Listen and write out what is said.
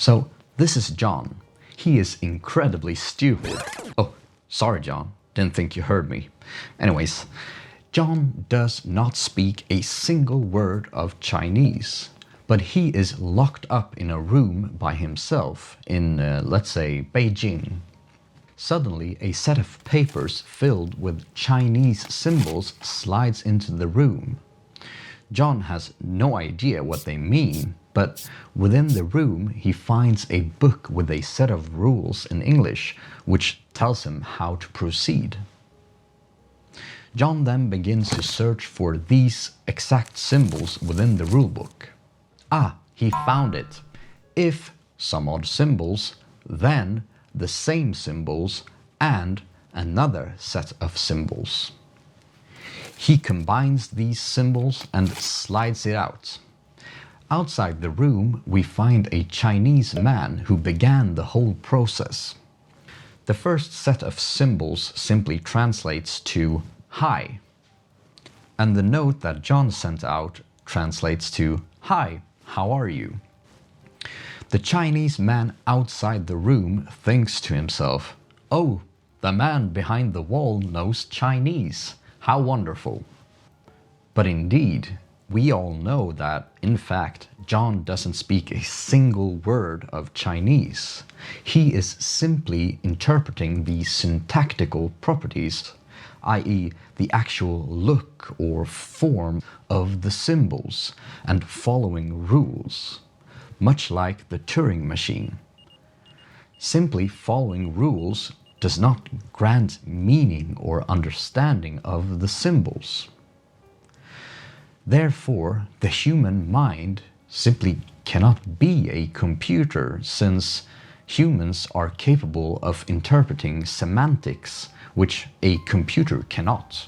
So this is John. He is incredibly stupid. Oh, sorry John, didn't think you heard me. Anyways, John does not speak a single word of Chinese, but he is locked up in a room by himself in, let's say, Beijing. Suddenly, a set of papers filled with Chinese symbols slides into the room. John has no idea what they mean, but within the room he finds a book with a set of rules in English, which tells him how to proceed. John then begins to search for these exact symbols within the rulebook. Ah, he found it. If some odd symbols, then the same symbols and another set of symbols. He combines these symbols and slides it out. Outside the room, we find a Chinese man who began the whole process. The first set of symbols simply translates to "Hi," and the note that John sent out translates to "Hi, how are you?" The Chinese man outside the room thinks to himself, "Oh, the man behind the wall knows Chinese. How wonderful." But indeed, we all know that, in fact, John doesn't speak a single word of Chinese. He is simply interpreting the syntactical properties, i.e. the actual look or form of the symbols, and following rules, much like the Turing machine. Simply following rules does not grant meaning or understanding of the symbols. Therefore, the human mind simply cannot be a computer, since humans are capable of interpreting semantics, which a computer cannot.